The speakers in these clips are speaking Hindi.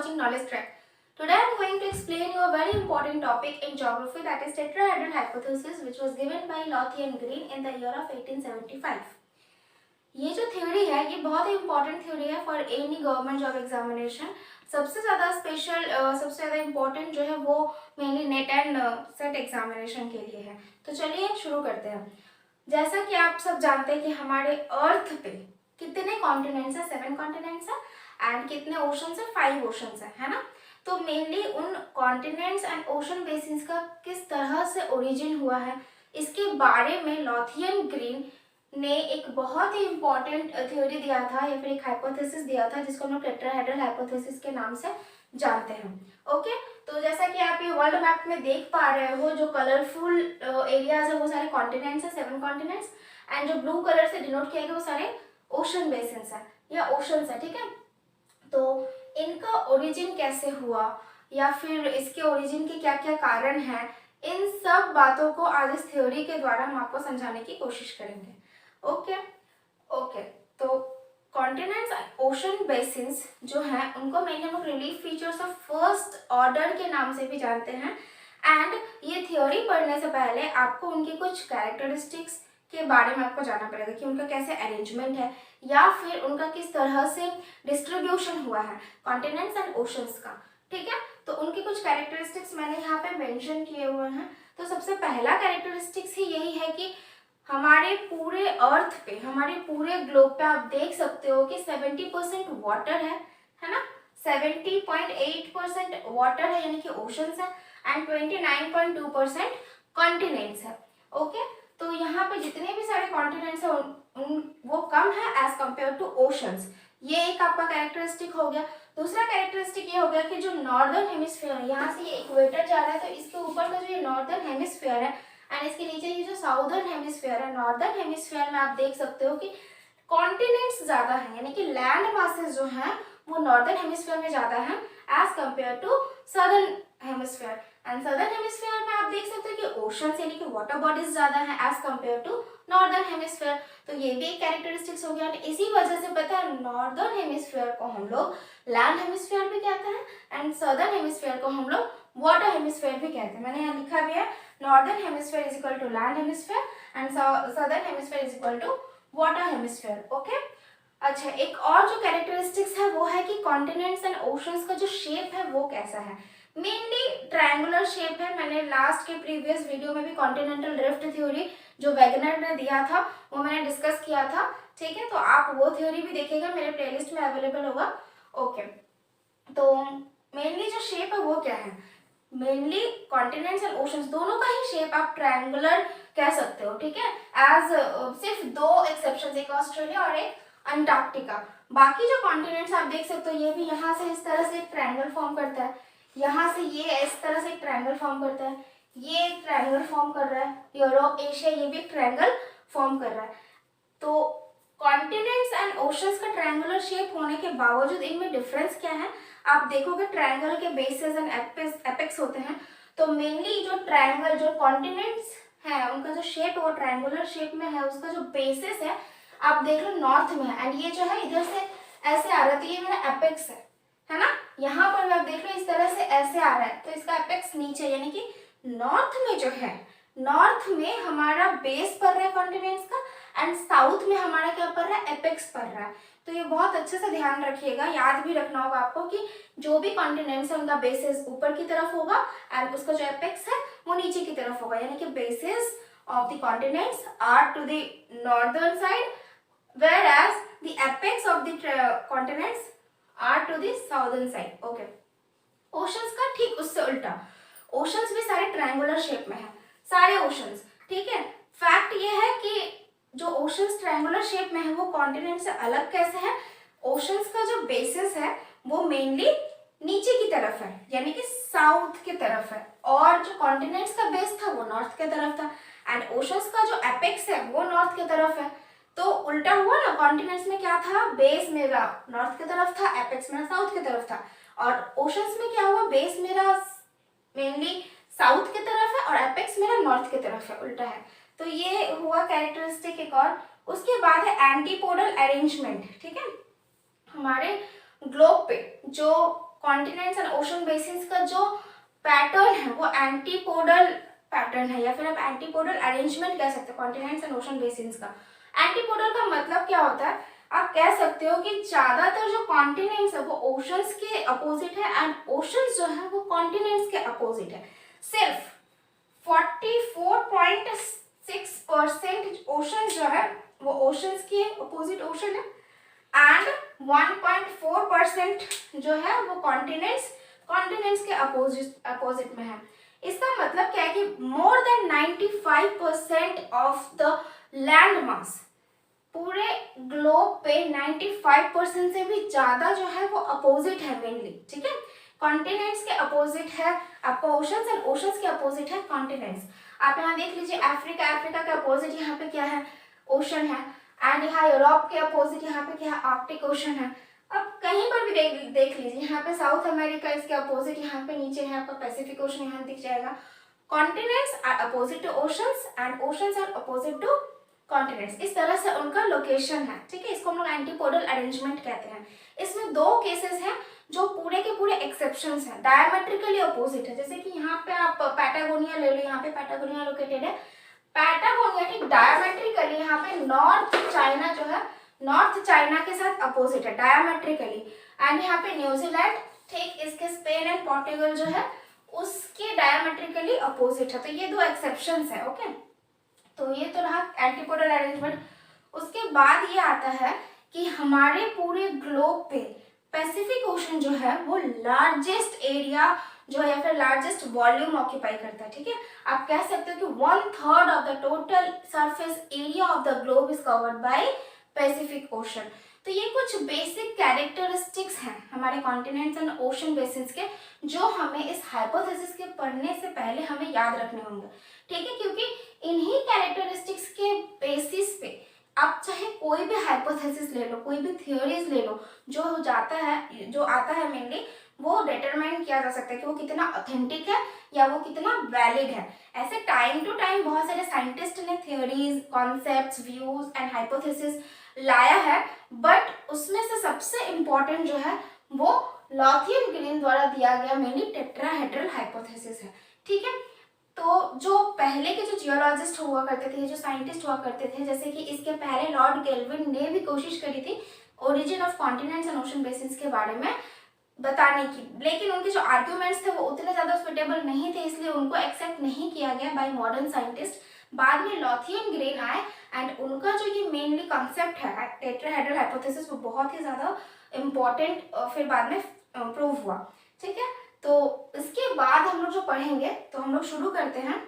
watching Knowledge Track. Today I am going to explain you a very important topic in geography, that is tetrahedral hypothesis, which was given by Lothi and Green in the year of 1875. ये जो थ्योरी है ये बहुत ही इंपॉर्टेंट थ्योरी है for any government job examination. सबसे ज़्यादा स्पेशल सबसे ज़्यादा इम्पोर्टेंट जो है वो mainly net and set examination के लिए है. तो चलिए शुरू करते हैं. जैसा कि आप सब जानते हैं कि हमारे अर्थ पे कितने कॉन्टिनेंट्स हैं, 7 कॉन्टिनेंट्स हैं एंड कितने ओशंस हैं, 5 ओशंस हैं, है ना. तो मेनली उन कॉन्टिनेंट्स एंड ओशन बेसिन्स का किस तरह से ओरिजिन हुआ है इसके बारे में लॉथी एंड ग्रीन ने एक बहुत ही इम्पॉर्टेंट थ्योरी दिया था या फिर एक हाइपोथेसिस दिया था जिसको हम लोग टेट्राहेड्रल हाइपोथेसिस के नाम से जानते हैं. ओके, तो जैसा कि आप ये वर्ल्ड मैप में देख पा रहे हो, जो कलरफुल एरियाज है वो सारे कॉन्टिनेंट्स हैं, 7 कॉन्टिनेंट्स, एंड जो ब्लू कलर से डिनोट किया गया वो सारे ओशन बेसिन्स है या ओशंस है. ठीक है, तो इनका ओरिजिन कैसे हुआ या फिर इसके ओरिजिन के क्या क्या कारण हैं, इन सब बातों को आज इस थ्योरी के द्वारा हम आपको समझाने की कोशिश करेंगे. ओके, तो कॉन्टिनेंट्स एंड ओशन बेसिन्स जो हैं उनको मेनली हम लोग relief features of first order के नाम से भी जानते हैं. एंड ये थ्योरी पढ़ने से पहले आपको उनकी कुछ कैरेक्टरिस्टिक्स के बारे में आपको जानना पड़ेगा कि उनका कैसे अरेंजमेंट है या फिर उनका किस तरह से डिस्ट्रीब्यूशन हुआ है कॉन्टिनेंट्स एंड ओशंस का. ठीक है, तो उनके कुछ कैरेक्टरिस्टिक्स मैंने यहाँ पे मेंशन किए हुए हैं. तो सबसे पहला कैरेक्टरिस्टिक्स ही यही है कि हमारे पूरे अर्थ पे, हमारे पूरे ग्लोब पे आप देख सकते हो कि 70% वाटर है ना. 70.8% वाटर है यानी कि ओशंस है एंड 29.2% कॉन्टिनेंट्स है. ओके, तो यहाँ पे जितने भी सारे कॉन्टिनेंट्स है वो कम है एज कम्पेयर टू ओशंस. ये एक आपका कैरेक्टरिस्टिक हो गया. दूसरा कैरेक्टरिस्टिक ये हो गया कि जो नॉर्दर्न हेमिस्फीयर है, यहाँ से ये इक्वेटर जा रहा है, तो इसके ऊपर का जो ये नॉर्दर्न हेमिस्फीयर है एंड इसके नीचे ये जो साउदर्न हेमिस्फीयर है, नॉर्दर्न हेमिस्फीयर में आप देख सकते हो कि कॉन्टिनेंट्स ज़्यादा हैं यानी कि लैंड मासेस जो हैं वो नॉर्दर्न हेमिस्फीयर में ज़्यादा हैं as compared to southern hemisphere. And southern hemisphere में आप देख सकते हो कि ओशंस यानी कि वाटर बॉडीज ज़्यादा हैं as compared to northern hemisphere. तो ये भी एक कैरेक्टरिस्टिक्स हो गया. इसी वजह से पता है नॉर्दर्न हेमिस्फीयर को हम लोग लैंड हेमिस्फीयर भी कहते हैं एंड सदर्न हेमिस्फीयर को हम लोग वाटर हेमिस्फीयर भी कहते हैं. मैंने यहाँ लिखा भी है northern hemisphere is equal to land hemisphere and southern hemisphere is equal to water hemisphere. Okay, अच्छा, एक और जो कैरेक्टरिस्टिक्स है वो है कि कॉन्टिनेंट्स एंड ओशंस का जो शेप है वो कैसा है. मेनली ट्रायंगुलर शेप है. मैंने लास्ट के प्रीवियस वीडियो में भी कॉन्टिनेंटल ड्रिफ्ट थ्योरी जो वैगनर ने दिया था वो मैंने डिस्कस किया था. ठीक है, तो आप वो थ्योरी भी देखिएगा, मेरे प्लेलिस्ट में अवेलेबल होगा. ओके, तो मेनली जो शेप है वो क्या है, मेनली कॉन्टिनेंट्स एंड ओशंस दोनों का ही शेप आप ट्रायंगुलर कह सकते हो. ठीक है, एज सिर्फ 2 एक्सेप्शन, एक ऑस्ट्रेलिया और एक अंटार्कटिका. बाकी जो कॉन्टिनेंट्स आप देख सकते हो ये भी यहाँ से इस तरह से एक ट्रायंगल फॉर्म करता है, यहाँ से ये इस तरह से एक ट्रायंगल फॉर्म करता है, ये एक ट्रायंगल फॉर्म कर रहा है, यूरोप एशिया ये भी एक ट्रायंगल फॉर्म कर रहा है. तो कॉन्टिनेंट्स एंड ओशंस का ट्रायंगुलर शेप होने के बावजूद इनमें डिफरेंस क्या है आप देखोगे. ट्रायंगल के बेसेस एंड एपेक्स होते हैं. तो मेनली जो ट्रायंगल, जो कॉन्टिनेंट्स है उनका जो शेप है वो ट्रायंगुलर शेप में है. उसका जो बेसिस है आप देख लो नॉर्थ में है एंड ये जो है इधर से ऐसे आ रहा है, तो ये मेरा एपेक्स है ना. यहाँ पर आप देख लो इस तरह से ऐसे आ रहा है तो इसका एपेक्स नीचे यानी कि नॉर्थ में जो है, नॉर्थ में हमारा बेस पड़ रहा है कॉन्टिनेंट्स का एंड साउथ में हमारा क्या पड़ रहा है, एपेक्स पड़ रहा है. तो ये बहुत अच्छे से ध्यान रखिएगा, याद भी रखना होगा आपको कि जो भी कॉन्टिनेंट्स है उनका बेसिस ऊपर की तरफ होगा एंड उसका जो एपेक्स है वो नीचे की तरफ होगा. यानी कि basis of the continents are to the northern side whereas the apex of the continents are to the southern side. Okay, oceans का ठीक उससे उल्टा, oceans भी सारे triangular shape में है, सारे oceans. ठीक है, फैक्ट ये है कि जो oceans triangular shape में है वो continent से अलग कैसे है. oceans का जो basis है वो mainly नीचे की तरफ है यानी कि साउथ की तरफ है और जो कॉन्टिनेंट्स का बेस था वो नॉर्थ की तरफ था एंड ओशंस का जो एपेक्स है वो नॉर्थ की तरफ है. तो उल्टा हुआ ना, कॉन्टिनेंट्स में क्या था, बेस मेरा नॉर्थ की तरफ था, एपेक्स मेरा साउथ की तरफ था. और ओशंस में क्या हुआ, बेस मेरा मेनली साउथ की तरफ है और एपेक्स मेरा नॉर्थ की तरफ है, उल्टा है. तो ये हुआ कैरेक्टरिस्टिक एक और. उसके बाद है एंटीपोडल अरेंजमेंट. ठीक है, हमारे ग्लोब पे जो कॉन्टिनेंट्स एंड ओशन बेसिन्स का जो पैटर्न है वो एंटीपोडल पैटर्न है, या फिर आप एंटीपोडल अरेंजमेंट कह सकते हो कॉन्टिनेंट्स एंड ओशन बेसिन्स का। एंटीपोडल का मतलब क्या होता है, आप कह सकते हो कि ज्यादातर जो कॉन्टिनेंट्स है वो ओशंस के अपोजिट है एंड ओशंस जो है वो कॉन्टिनेंट्स के अपोजिट है। सिर्फ 44.6% ओशन जो है वो ओशंस के अपोजिट ओशन है एंड 1.4% जो है वो कॉन्टिनेंट्स के अपोजिट में है। इसका मतलब क्या है कि more than 95% of the land mass, पूरे ग्लोब पे 95% से भी ज्यादा जो है वो अपोजिट है मेनली, ठीक है। कॉन्टिनेंट्स के अपोजिट है आपका ओशंस एंड ओशंस के अपोजिट है कॉन्टिनेंट्स। आप यहाँ देख लीजिए अफ्रीका के अपोजिट यहाँ पे क्या है, ओशन है, एंड यहाँ यूरोप के अपोजिट यहाँ पे क्या है, आर्कटिक ओशन है। अब कहीं पर भी देख लीजिए, यहाँ पे साउथ अमेरिका, इसके अपोजिट यहाँ पे नीचे है आपका पैसिफिक ओशन, यहाँ दिख जाएगा। Continents are opposite to oceans and oceans are opposite to continents, इस तरह से उनका लोकेशन है, ठीक है। इसको हम लोग एंटीपोडल अरेंजमेंट कहते हैं। इसमें दो केसेस हैं जो पूरे के पूरे एक्सेप्शंस हैं, डायमेट्रिकली अपोजिट है। जैसे कि यहाँ पे आप पैटागोनिया ले लो, यहाँ पे पैटागोनिया लोकेटेड है, पैटागोनिया ठीक डायमेट्रिकली यहाँ पे नॉर्थ चाइना जो है, नॉर्थ चाइना के साथ अपोजिट है डायमेट्रिकली। एंड यहाँ पे न्यूजीलैंड ठीक इसके स्पेन एंड पोर्टुगल जो है उसके डायमेट्रिकली अपोजिट है। तो ये दो एक्सेप्शंस है, ओके। तो ये तो रहा एंटीपोडल अरेंजमेंट। उसके बाद ये आता है कि हमारे पूरे ग्लोब पे पैसिफिक ओशन जो है वो लार्जेस्ट एरिया जो है या फिर लार्जेस्ट वॉल्यूम ऑक्यूपाई करता है, ठीक है। आप कह सकते हो कि 1/3 of the total surface area of the globe is covered by Pacific ocean. तो ये कुछ बेसिक कैरेक्टरिस्टिक्स हैं हमारे कॉन्टिनेंट्स एंड ओशन बेसिन्स के, जो हमें इस हाइपोथेसिस के पढ़ने से पहले हमें याद रखने होंगे, ठीक है। क्योंकि इन्हीं कैरेक्टरिस्टिक्स के बेसिस पे आप चाहे कोई भी हाइपोथेसिस ले लो, कोई भी थ्योरीज ले लो, जो आता है मेनली वो डिटरमाइन किया जा सकता है कि वो कितना ऑथेंटिक है या वो कितना वैलिड है। ऐसे टाइम टू टाइम बहुत सारे साइंटिस्ट ने theories, concepts, views and hypothesis लाया है, बट उसमें से सबसे इम्पोर्टेंट जो है वो लॉथियन ग्रीन द्वारा दिया गया मेनली टेट्राहेड्रल हाइपोथेसिस है, ठीक है। तो जो पहले के जो जियोलॉजिस्ट हुआ करते थे, जो साइंटिस्ट हुआ करते थे, जैसे कि इसके पहले लॉर्ड केल्विन ने भी कोशिश करी थी origin of continents and ocean basins के बारे में बताने की, लेकिन उनके जो आर्ग्यूमेंट्स थे वो उतने ज़्यादा सुटेबल नहीं थे, इसलिए उनको एक्सेप्ट नहीं किया गया बाय मॉडर्न साइंटिस्ट। बाद में लॉथियन ग्रीन आए एंड उनका जो ये मेनली कॉन्सेप्ट है टेट्राहेड्रल हाइपोथेसिस वो बहुत ही ज़्यादा इम्पॉर्टेंट फिर बाद में प्रूव हुआ, ठीक है। तो इसके बाद हम लोग जो पढ़ेंगे, तो हम लोग शुरू करते हैं।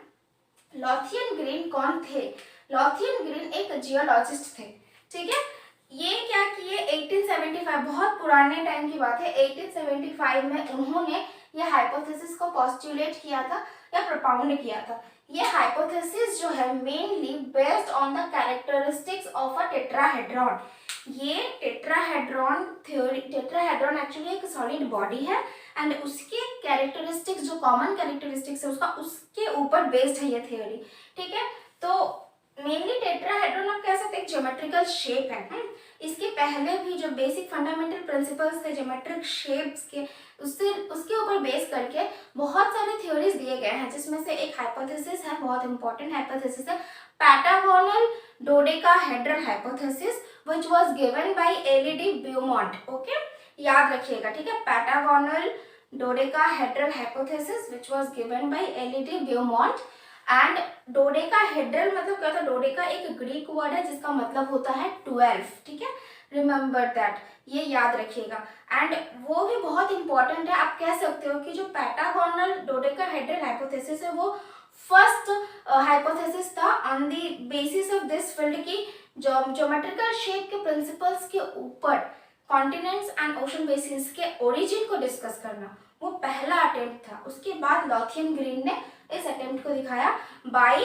लॉथियन ग्रीन कौन थे? लॉथियन ग्रीन एक जियोलॉजिस्ट थे, ठीक है। ये क्या किए 1875, बहुत पुराने टाइम की बात है, 1875 में उन्होंने ये हाइपोथेसिस को पोस्टुलेट किया था या प्रोपाउंड किया था। ये हाइपोथेसिस जो है mainly based on the characteristics of a tetrahedron. ये टेट्राहेड्रॉन थ्योरी, टेट्राहेड्रॉन एक्चुअली एक सॉलिड बॉडी है एंड उसके कैरेक्टरिस्टिक्स जो कॉमन कैरेक्टरिस्टिक्स है उसके ऊपर बेस्ड है ये थ्योरी, ठीक है। तो मेनली टेट्राहेड्रॉन आप कह सकते हैं ज्योमेट्रिकल शेप है। इसके पहले भी जो बेसिक फंडामेंटल प्रिंसिपल्स थे ज्योमेट्रिक शेप्स के, उसके ऊपर बेस करके बहुत सारे थ्योरीज दिए गए हैं, जिसमें से एक हाइपोथेसिस है, बहुत इंपॉर्टेंट हाइपोथेसिस है, pentagonal dodecahedral hypothesis which was given by Elie de Beaumont, okay, याद रखिएगा, ठीक है। Pentagonal dodecahedral hypothesis which was given by Elie de Beaumont. And dodecahedral मतलब क्या होता है? डोडेका एक ग्रीक वर्ड है जिसका मतलब होता है 12, ठीक है, रिमेंबर दैट, ये याद रखिएगा। एंड वो भी बहुत इंपॉर्टेंट है, आप कह सकते हो कि जो पैटागोनल डोडेकाहेड्रल हाइपोथेसिस है वो फर्स्ट हाइपोथेसिस था on the basis of this field की ज्योमेट्रिकल शेप के प्रिंसिपल्स के ऊपर कॉन्टिनेंट्स एंड ओशन बेसिन्स के ओरिजिन को डिस्कस करना, वो पहला अटेम्प्ट था। उसके बाद लॉथियन ग्रीन ने इस अटेम्प्ट को दिखाया by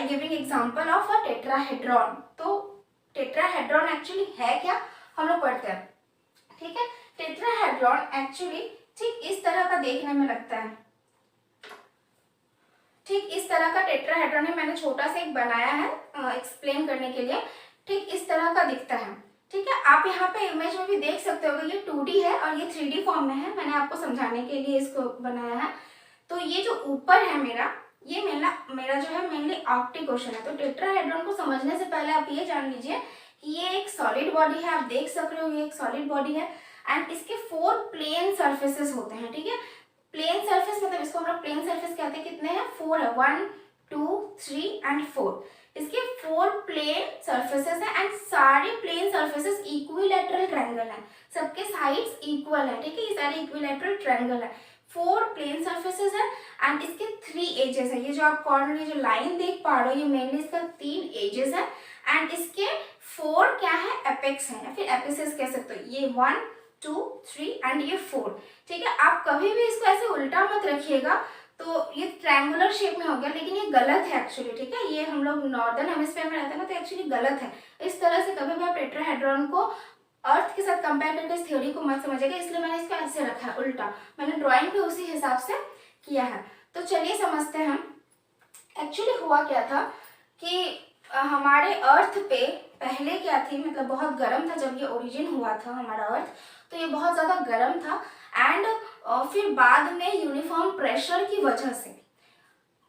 giving example of a tetrahedron. तो टेट्राहेड्रॉन एक्चुअली है क्या, हम लोग पढ़ते हैं, ठीक है। टेट्राहेड्रॉन एक्चुअली ठीक इस तरह का देखने में लगता है, ठीक इस तरह का टेट्राहेड्रॉन है, मैंने छोटा सा एक बनाया है एक्सप्लेन करने के लिए, ठीक इस तरह का दिखता है, ठीक है, आप यहाँ पे इमेज में भी देख सकते हो ये 2D है और ये 3D फॉर्म में है, मैंने आपको समझाने के लिए इसको बनाया है। तो ये जो ऊपर है मेरा, ये मेरा जो है मेनली आर्कटिक ओशन है। तो टेट्राहेड्रॉन को समझने से पहले आप ये जान लीजिए कि ये एक सॉलिड बॉडी है, आप देख सक रहे हो ये एक सॉलिड बॉडी है एंड इसके 4 प्लेन सर्फेसेस होते हैं। ठीक है, प्लेन सर्फेस मतलब इसको हम लोग प्लेन सर्फेस कहते हैं। कितने हैं? 4 है, 1 2 3 एंड 4। इसके 4 प्लेन सर्फेसेस हैं एंड सारे प्लेन सर्फेसेस इक्विलैटरल ट्रायंगल हैं, सबके साइड्स इक्वल है। ठीक है, ये सारे इक्विलैटरल ट्रायंगल है। 4 प्लेन सर्फेसेस है एंड इसके 3 एजेस है। ये जो आप कॉर्नर ये जो लाइन देख पा रहे हो ये मेनली इसका 3 एजेस है एंड इसके 4 क्या है? एपेक्स है या फिर एपिसेस कह सकते हो। ये 1 2 3 एंड ये 4। ठीक है, आप कभी भी इसको ऐसे उल्टा मत रखिएगा, तो ये ट्रायंगुलर शेप में हो गया, लेकिन ये गलत है एक्चुअली। ठीक है, ये हम लोग नॉर्दर्न हेमिस्फीयर में रहते हैं ना, तो एक्चुअली गलत है। इस तरह से कभी भी आप टेट्राहेड्रॉन को अर्थ के साथ कंपेयर करके इस थ्योरी को मत समझिएगा, इसलिए मैंने इसको ऐसे रखा है उल्टा। मैंने ड्राइंग भी उसी हिसाब से किया है। तो चलिए समझते हैं एक्चुअली हुआ क्या था कि हमारे अर्थ पे पहले क्या थी, मतलब बहुत गर्म था जब ये ओरिजिन हुआ था हमारा अर्थ, तो ये बहुत ज़्यादा गर्म था एंड फिर बाद में यूनिफॉर्म प्रेशर की वजह से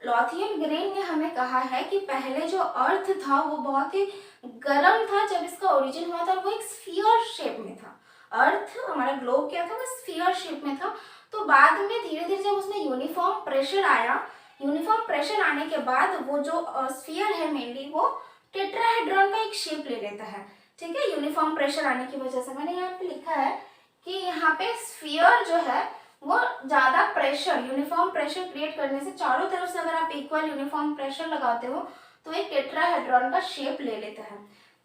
लॉथियन ग्रीन ने हमें कहा है कि पहले जो अर्थ था वो बहुत ही गर्म था जब इसका ओरिजिन हुआ था, वो एक स्फीयर शेप में था। अर्थ हमारा ग्लोब क्या था? वो स्फीयर शेप में था। तो बाद में धीरे धीरे जब उसमें यूनिफॉर्म प्रेशर आया, यूनिफॉर्म प्रेशर आने के बाद वो जो स्फीयर है मेनली वो टेट्राहेड्रॉन का एक शेप ले लेता है। ठीक है, यूनिफॉर्म प्रेशर आने की वजह से। मैंने यहाँ पे लिखा है कि यहाँ पे स्फीयर जो है वो ज़्यादा प्रेशर, यूनिफॉर्म प्रेशर क्रिएट करने से चारों तरफ से अगर आप इक्वल यूनिफॉर्म प्रेशर लगाते हो तो एक टेट्राहेड्रॉन का शेप ले लेता है।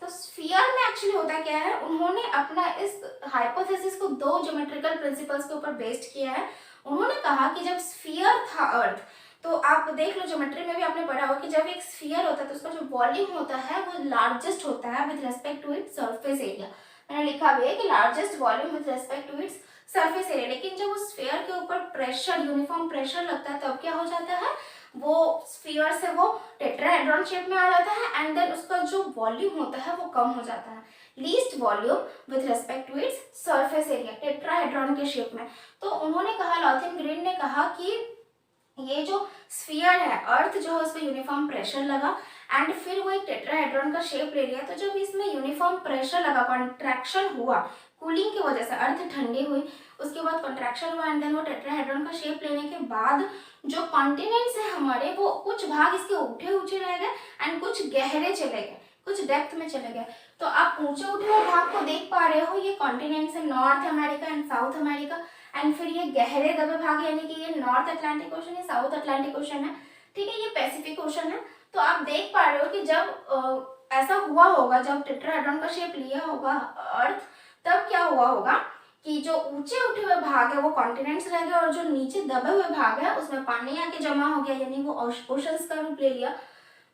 तो स्फीयर में एक्चुअली होता क्या है, उन्होंने अपना इस हाइपोथेसिस को 2 ज्योमेट्रिकल प्रिंसिपल्स के ऊपर बेस्ड किया है। उन्होंने कहा कि जब स्फीयर था अर्थ, तो आप देख लो ज्योमेट्री में भी आपने पढ़ा होगा कि जब एक स्फीयर होता है तो उसका जो वॉल्यूम होता है वो लार्जेस्ट होता है with respect to its surface area. मैंने लिखा भी है कि largest volume with respect to its surface area. लेकिन जब उस स्फीयर के ऊपर प्रेशर, यूनिफॉर्म प्रेशर लगता है तब क्या हो जाता है, वो स्फीयर से वो टेट्राहेड्रॉन शेप में आ जाता है एंड देन उसका जो वॉल्यूम होता है वो कम हो जाता है, least volume with respect to its surface area, tetrahedron के शेप में। तो उन्होंने कहा, लॉथियन ग्रीन ने कहा कि ये जो स्फीयर है अर्थ जो है उस पर यूनिफॉर्म प्रेशर लगा एंड फिर वो एक टेट्राहेड्रॉन का शेप ले लिया। तो जब इसमें यूनिफॉर्म प्रेशर लगा, कॉन्ट्रैक्शन हुआ कूलिंग की वजह से, अर्थ ठंडी हुई, उसके बाद कॉन्ट्रैक्शन हुआ एंड देन वो टेट्राहेड्रॉन का शेप लेने के बाद जो कॉन्टिनेंट्स है हमारे वो कुछ भाग इसके ऊंचे ऊंचे रह गए एंड कुछ गहरे चले गए, कुछ डेप्थ में चले गए। तो आप ऊंचे उठे हुए भाग को देख पा रहे हो, ये कॉन्टिनेंट्स है north America and south America and फिर ये गहरे दबे भाग यानी कि ये नॉर्थ अटलांटिक ओशन, ये साउथ अटलांटिक ओशन है। ठीक है, ये पैसिफिक ओशन है। तो आप देख पा रहे हो कि जब ऐसा हुआ होगा, जब टेट्राहेड्रॉन का शेप लिया होगा अर्थ, तब क्या हुआ होगा कि जो ऊंचे उठे हुए भाग है वो कॉन्टिनेंट्स रह गए और जो नीचे दबे हुए भाग है उसमें पानी आके जमा हो गया, यानी वो ओशंस का रूप ले लिया।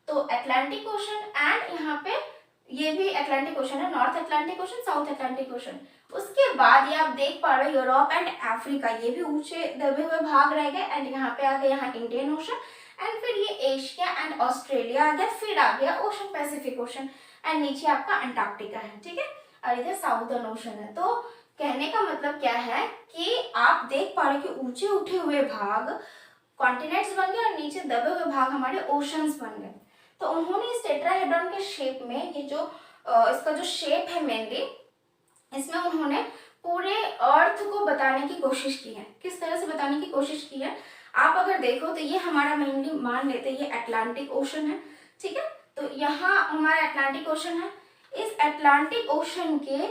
तो अटलांटिक ओशन एंड यहाँ पे ये भी अटलांटिक ओशन है, north Atlantic ocean, south Atlantic ocean. उसके बाद ये आप देख पा रहे हो यूरोप एंड अफ्रीका, ये भी ऊंचे दबे हुए भाग रह गए एंड यहाँ पे आ गया यहाँ इंडियन ओशन एंड फिर ये एशिया एंड ऑस्ट्रेलिया आ गया, फिर आ गया ओशन पैसिफिक ओशन एंड नीचे आपका अंटार्कटिका है। ठीक है, और इधर साउदर्न ओशन है। तो कहने का मतलब क्या है कि आप देख पा रहे हो कि ऊंचे उठे हुए भाग कॉन्टिनेंट्स बन गए और नीचे दबे हुए भाग हमारे ओशंस बन गए। तो उन्होंने इस टेट्राहेड्रॉन के शेप में ये जो इसका जो शेप है मेनली, इसमें उन्होंने पूरे अर्थ को बताने की कोशिश की है। किस तरह से बताने की कोशिश की है, आप अगर देखो तो ये हमारा मेनली मान लेते हैं ये अटलांटिक ओशन है। ठीक है, तो यहाँ हमारा अटलांटिक ओशन है। इस अटलांटिक ओशन के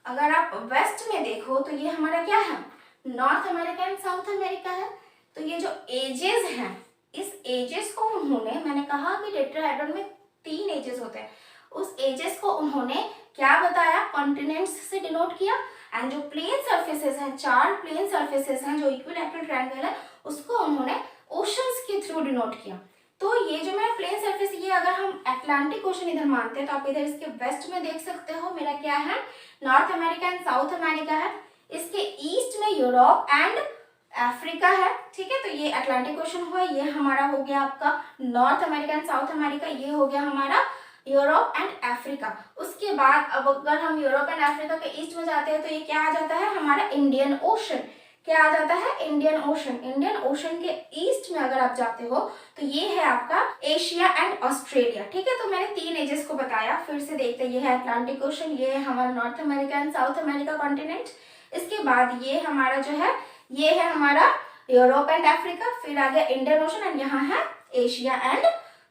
अगर आप वेस्ट में देखो तो ये हमारा क्या है, north America and south America है। तो ये जो एजेस हैं, इस एजेस को उन्होंने, मैंने कहा कि टेट्राहेड्रॉन में 3 एजेस होते हैं, उस एजेस को उन्होंने क्या बताया, कॉन्टिनेंट्स से डिनोट किया एंड जो प्लेन सर्फेसेस हैं, 4 प्लेन सर्फेसेस हैं जो इक्विलैटरल ट्रायंगल है, उसको उन्होंने ओशंस के थ्रू डिनोट किया। तो ये जो मेरा प्लेन सरफेस, ये अगर हम अटलांटिक ओशन इधर मानते हैं तो आप इधर इसके वेस्ट में देख सकते हो मेरा क्या है, north America and south America है। इसके ईस्ट में यूरोप एंड अफ्रीका है। ठीक है, तो ये अटलांटिक ओशन हुआ, ये हमारा हो गया आपका north America and south America, ये हो गया हमारा यूरोप एंड अफ्रीका। उसके बाद अब अगर हम यूरोप एंड अफ्रीका के ईस्ट में जाते हैं तो ये क्या आ जाता है हमारा इंडियन ओशन। क्या आ जाता है इंडियन ओशन। इंडियन ओशन के ईस्ट में अगर आप जाते हो तो ये है आपका एशिया एंड ऑस्ट्रेलिया। ठीक है, तो मैंने 3 एजेस को बताया, फिर से देखते हैं। ये है अटलांटिक ओशन, ये है हमारा north America and south America continent. इसके बाद ये हमारा जो है ये है हमारा यूरोप एंड अफ्रीका, फिर आ गया इंडियन ओशन एंड यहाँ है एशिया एंड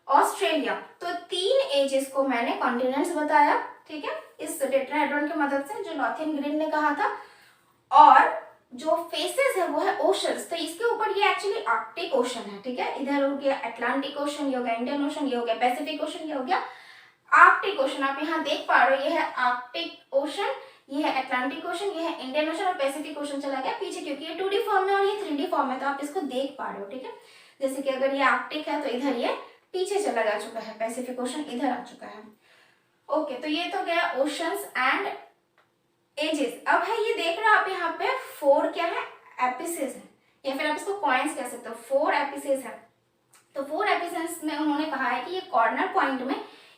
ऑस्ट्रेलिया। तो 3 एजेस को मैंने कॉन्टिनेंट्स बताया। ठीक है, इस टेट्राहेड्रॉन की मदद से जो लॉथियन ग्रीन ने कहा था। और जो फेसेस है वो है ओशंस। तो इसके ऊपर ये एक्चुअली आर्कटिक ओशन है। ठीक है, इधर हो गया अटलांटिक ओशन, ये हो गया इंडियन ओशन, ये हो गया पैसिफिक ओशन, ये हो गया आर्कटिक ओशन। आप यहाँ देख पा रहे हो ये है आर्कटिक ओशन, ये है अटलांटिक ओशन, ये है इंडियन ओशन और पैसिफिक ओशन चला गया पीछे क्योंकि ये 2D फॉर्म में और ये 3D फॉर्म में, तो आप इसको देख पा रहे हो। ठीक है, जैसे कि अगर ये आर्कटिक है तो इधर ये पीछे चला जा चुका है, पैसिफिक ओशन इधर आ चुका है। ओके, तो ये तो गया ओशंस एंड एजेस। अब है ये देख रहे हो आप यहाँ पे 4 क्या है एपिसेस है, या फिर आप इसको पॉइंट्स कह सकते हो। 4 एपिसेस है। तो 4 एपिसेस में उन्होंने कहा है कि ये कॉर्नर पॉइंट में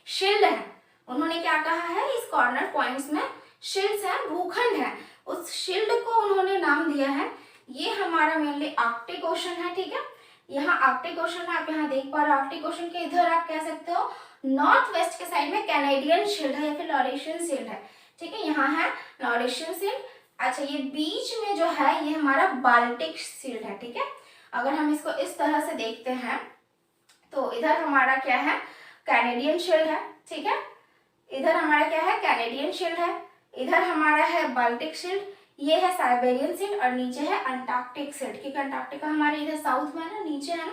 शील्ड है। उन्होंने क्या कहा है, इस कॉर्नर पॉइंट्स में शील्ड्स है, भूखंड है। उस शील्ड को उन्होंने नाम दिया है, ये हमारा मेनली आर्कटिक ओशन है। ठीक है, यहाँ आर्कटिक ओशन है, आप यहाँ देख पा रहे हो आर्कटिक ओशन के इधर आप कह सकते हो नॉर्थ वेस्ट के साइड में कैनेडियन शील्ड है या फिर लॉरेशियन शील्ड है। ठीक है, यहाँ है लॉरेशियन शील्ड। अच्छा, ये बीच में जो है ये हमारा बाल्टिक शील्ड है। ठीक है, अगर हम इसको इस तरह से देखते हैं तो इधर हमारा क्या है कैनेडियन शील्ड है। ठीक है, इधर हमारा क्या है कैनेडियन शील्ड है, इधर हमारा है बाल्टिक शील्ड, ये है साइबेरियन शील्ड और नीचे है अंटार्कटिक शील्ड, क्योंकि अंटार्कटिका हमारे इधर साउथ में है ना, नीचे है ना।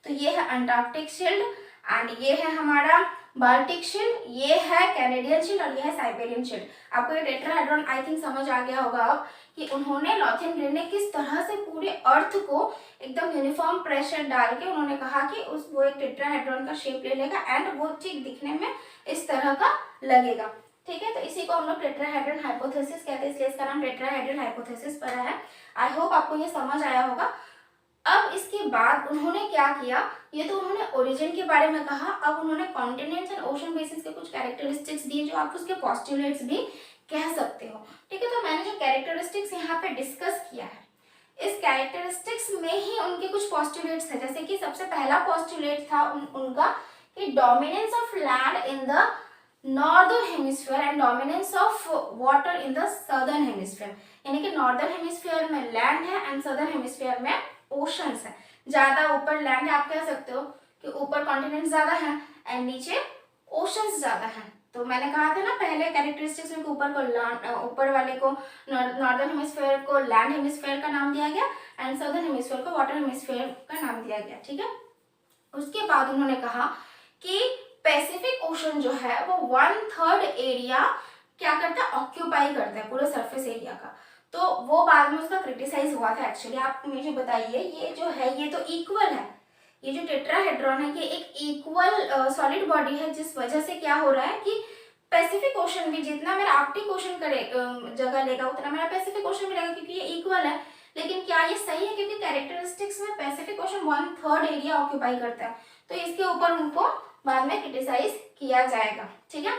तो ये है अंटार्कटिक शील्ड एंड ये है हमारा बाल्टिक शील्ड, ये है कैनेडियन शील्ड और ये है साइबेरियन शील्ड। आपको ये टेट्राहेड्रॉन आई थिंक समझ आ गया होगा अब कि उन्होंने लॉथियन ग्रीन ने किस तरह से पूरे अर्थ को एकदम यूनिफॉर्म प्रेशर डाल के उन्होंने कहा कि उस वो एक टेट्राहेड्रॉन का शेप ले लेगा एंड वो चीज दिखने में इस तरह का लगेगा। ठीक है, तो इसी को हम लोग टेट्राहेड्रल हाइपोथेसिस कहते हैं, इसलिए इसका नाम टेट्राहेड्रल हाइपोथेसिस पड़ा है। आई होप आपको ये समझ आया होगा। अब इसके बाद उन्होंने क्या किया, ये तो उन्होंने ओरिजिन के बारे में कहा। अब उन्होंने कॉन्टिनेंट्स एंड ओशन बेसिस के कुछ कैरेक्टरिस्टिक्स दिए जो आप उसके पॉस्टुलेट्स भी कह सकते हो। ठीक है, तो मैंने जो कैरेक्टरिस्टिक्स यहाँ पे डिस्कस किया है, इस कैरेक्टरिस्टिक्स में ही उनके कुछ पॉस्टुलेट्स थे। जैसे कि सबसे पहला पॉस्टुलेट था उनका कि dominance of land in the northern hemisphere and dominance of water in the southern hemisphere. यानी कि नॉर्दर्न हेमिस्फीयर में लैंड है एंड सदर्न हेमिस्फीयर में ओशंस है। ज्यादा ऊपर लैंड है, आप कह सकते हो कि ऊपर कॉन्टिनेंट ज्यादा है एंड नीचे ओशंस ज्यादा है। तो मैंने कहा था ना पहले कैरेक्टरिस्टिक्स में ऊपर को ऊपर वाले को नॉर्दर्न हेमिस्फीयर को लैंड हेमिस्फीयर का नाम दिया गया एंड सदर्न हेमिस्फीयर को वाटर हेमिस्फीयर का नाम दिया गया। ठीक है, उसके बाद उन्होंने कहा कि पैसिफिक ओशन जो है वो 1/3 एरिया क्या करता है ऑक्यूपाई करता है, पूरे सरफेस एरिया का। तो वो बाद में उसका क्रिटिसाइज हुआ था। एक्चुअली आप मुझे बताइए, ये जो है ये तो इक्वल है, ये जो टेट्राहेड्रॉन है ये एक इक्वल सॉलिड बॉडी है, जिस वजह से क्या हो रहा है कि पैसिफिक ओशन भी जितना मेरा आर्कटिक ओशन करे जगह लेगा उतना मेरा पैसिफिक ओशन भी लेगा, क्योंकि ये इक्वल है। लेकिन क्या ये सही है, क्योंकि कैरेक्टरिस्टिक्स में पैसिफिक ओशन 1/3 एरिया ऑक्यूपाई करता है, तो इसके ऊपर उनको बाद में क्रिटिसाइज किया जाएगा। ठीक है,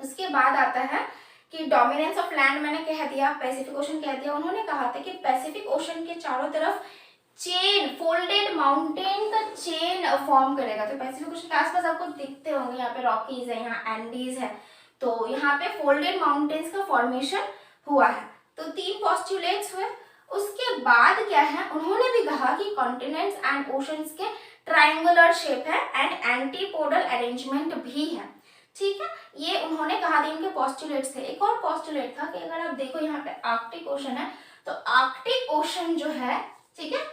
उसके बाद आता है कि डोमिनेंस ऑफ लैंड मैंने कह दिया, पैसिफिक ओशन कह दिया। उन्होंने कहा था कि पैसिफिक ओशन के चारों तरफ चेन फोल्डेड माउंटेन का चेन फॉर्म करेगा। तो पैसिफिक ओशन के आसपास आपको दिखते होंगे, यहाँ पे रॉकीज है, यहाँ एंडीज है, तो यहाँ पे फोल्डेड माउंटेन्स का फॉर्मेशन हुआ है। तो 3 पॉस्टुलेट्स हुए। उसके बाद क्या है, उन्होंने भी कहा कि कॉन्टिनेंट्स एंड ओशंस के ट्राइंगुलर शेप है एंड एंटीपोडल अरेंजमेंट भी है। ठीक है, ये उन्होंने कहा था, इनके पॉस्टुलेट्स थे। एक और पॉस्टुलेट था कि अगर आप देखो यहाँ पे आर्कटिक ओशन है, तो आर्कटिक ओशन जो है, ठीक है,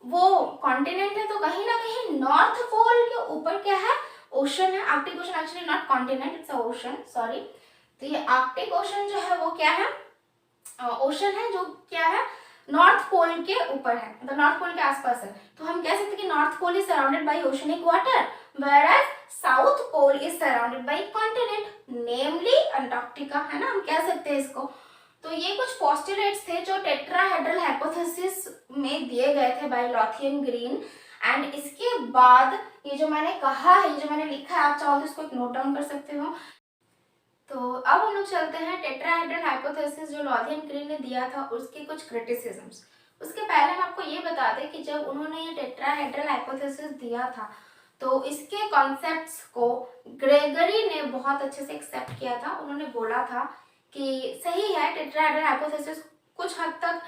वो कॉन्टिनेंट है, तो कहीं ना कहीं नॉर्थ पोल के ऊपर क्या है ओशन है। Arctic ocean actually not continent, it's a ocean, sorry. तो ये आर्कटिक ओशन जो है वो क्या है ओशन है, जो क्या है नॉर्थ पोल के ऊपर है, मतलब नॉर्थ पोल के आसपास है। तो हम कह सकते हैं कि north pole is surrounded by oceanic water, whereas south pole is surrounded by continent, namely Antarctica, है ना, हम कह सकते हैं इसको। तो ये कुछ पोस्टुलेट्स थे जो टेट्राहेड्रल हाइपोथेसिस में दिए गए थे बाय लॉथियन ग्रीन। एंड इसके बाद ये जो मैंने कहा है, ये जो मैंने लिखा है, आप चाहो तो इसको एक नोट डाउन कर सकते हो। तो अब हम लोग चलते हैं टेट्राहेड्रल हाइपोथेसिस जो लॉथियन ग्रीन ने दिया था उसके कुछ क्रिटिसिज्म्स। उसके पहले हम आपको ये बता दें कि जब उन्होंने ये टेट्राहेड्रल हाइपोथेसिस दिया था तो इसके कॉन्सेप्ट्स को ग्रेगरी ने बहुत अच्छे से एक्सेप्ट किया था। उन्होंने बोला था कि सही है, टेट्राहेड्रल हाइपोथेसिस कुछ हद तक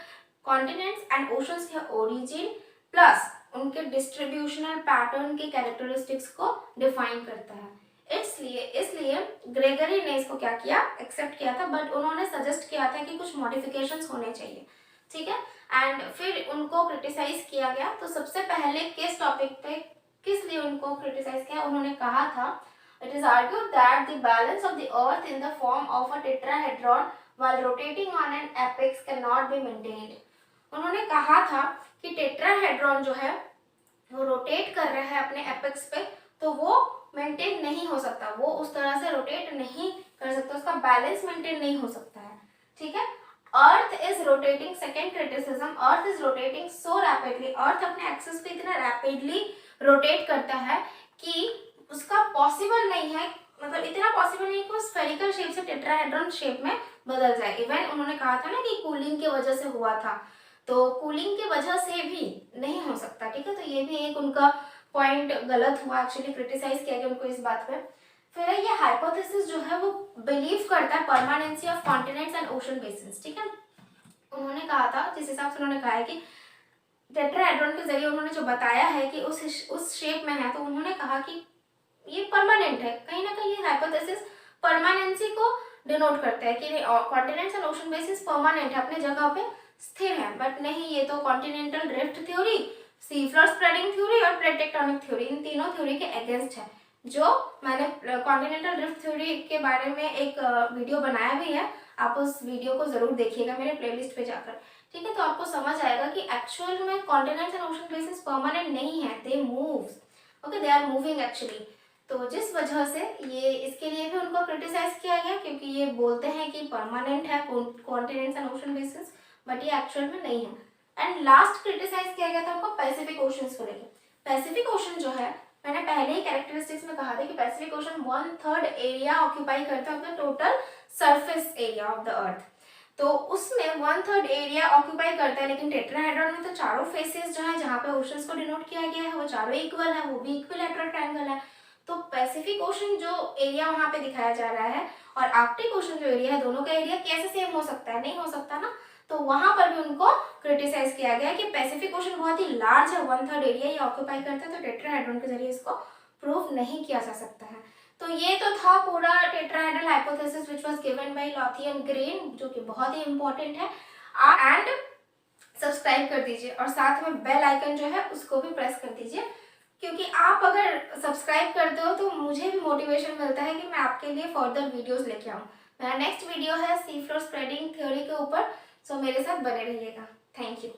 कॉन्टिनेंट्स एंड ओशंस के ओरिजिन प्लस उनके डिस्ट्रीब्यूशनल पैटर्न के कैरेक्टरिस्टिक्स को डिफाइन करता है। इसलिए ग्रेगरी ने इसको क्या किया, एक्सेप्ट किया था, बट उन्होंने सजेस्ट किया था कि कुछ मॉडिफिकेशंस होने चाहिए, ठीक है। एंड फिर उनको क्रिटिसाइज किया गया। तो सबसे पहले किस टॉपिक पे किस लिए उनको क्रिटिसाइज किया, उन्होंने कहा था it is argued that the balance of the earth in the form of a tetrahedron while rotating on an apex can not be maintained. उन्होंने कहा था कि टेट्राहेड्रॉन जो है वो रोटेट कर रहा है अपने एपेक्स पे, तो वो मेंटेन नहीं हो सकता, वो उस तरह से रोटेट नहीं कर सकता, उसका बैलेंस मेंटेन नहीं हो सकता है, ठीक है। Earth is rotating, second criticism, earth is rotating so rapidly, earth अपने एक्सिस पे इतना रैपिडली रोटेट करता है कि उसका पॉसिबल नहीं है, मतलब इतना पॉसिबल नहीं कि वो स्फेरिकल शेप से टेट्राहेड्रॉन शेप में बदल जाए। इवन उन्होंने कहा था ना कि कूलिंग की वजह से हुआ था, तो कूलिंग की वजह से भी नहीं हो सकता, ठीक है। तो ये भी एक उनका पॉइंट गलत हुआ, एक्चुअली क्रिटिसाइज किया गया उनको इस बात पे। फिर ये हाइपोथेसिस जो है वो बिलीव करता है permanency of continents and ocean basins, ठीक है। उन्होंने कहा था, जिस हिसाब से उन्होंने कहा है कि टेट्राहेड्रॉन के जरिए उन्होंने जो बताया है कि उस शेप में है, तो उन्होंने कहा कि ये परमानेंट है। कहीं ना कहीं ये हाइपोथेसिस परमानेंसी को डिनोट करता है कि continents and ocean basis permanent है, अपने जगह पे स्थिर है। बट नहीं, ये तो continental drift theory, sea floor spreading theory और प्लेट टेक्टोनिक थ्योरी, इन तीनों थ्योरी के अगेंस्ट है। जो मैंने कॉन्टिनेंटल ड्रिफ्ट थ्योरी के बारे में एक वीडियो बनाया भी है, आप उस वीडियो को जरूर देखिएगा मेरे प्लेलिस्ट पे जाकर, ठीक है। तो आपको समझ आएगा कि एक्चुअल में continents and ocean basis permanent नहीं है, they moves, okay, they are moving actually. तो जिस वजह से ये इसके लिए भी उनको क्रिटिसाइज किया गया, क्योंकि ये बोलते हैं कि परमानेंट है continents and ocean basis, but ये एक्चुअल में नहीं है। एंड लास्ट क्रिटिसाइज किया गया था उनको पैसिफिक ओशंस को लेकर। पैसिफिक ओशन जो है, मैंने पहले ही कैरेक्टरिस्टिक्स में कहा था कि पैसिफिक ओशन 1/3 एरिया ऑक्यूपाई करता है of the total surface area of the earth. तो उसमें 1/3 एरिया ऑक्यूपाई करता है, लेकिन टेट्राहेड्रॉन में तो चारों फेसेस जो है जहाँ पे ओशंस को डिनोट किया गया है वो चारों इक्वल है, वो भी इक्विलैटरल ट्रायंगल है। तो पैसिफिक ओशन जो एरिया वहाँ पे दिखाया जा रहा है और आर्कटिक ओशन जो एरिया है, दोनों का एरिया कैसे सेम हो सकता है, नहीं हो सकता ना। तो वहां पर भी उनको क्रिटिसाइज किया गया कि पैसिफिक ओशन बहुत ही लार्ज है, 1/3 एरिया ये ऑक्यूपाई करता है, तो टेट्राहेड्रॉन के जरिए इसको प्रूव नहीं किया जा सकता है। तो ये तो था पूरा tetrahedral hypothesis which was given by Lowthian Green, जो कि बहुत ही इंपॉर्टेंट है। एंड सब्सक्राइब कर दीजिए और साथ में बेल आइकन जो है उसको भी प्रेस कर दीजिए, क्योंकि आप अगर सब्सक्राइब करते हो तो मुझे भी मोटिवेशन मिलता है कि मैं आपके लिए फर्दर वीडियोस लेके आऊँ। मेरा नेक्स्ट वीडियो है सी फ्लोर स्प्रेडिंग थ्योरी के ऊपर, सो मेरे साथ बने रहिएगा। Thank you.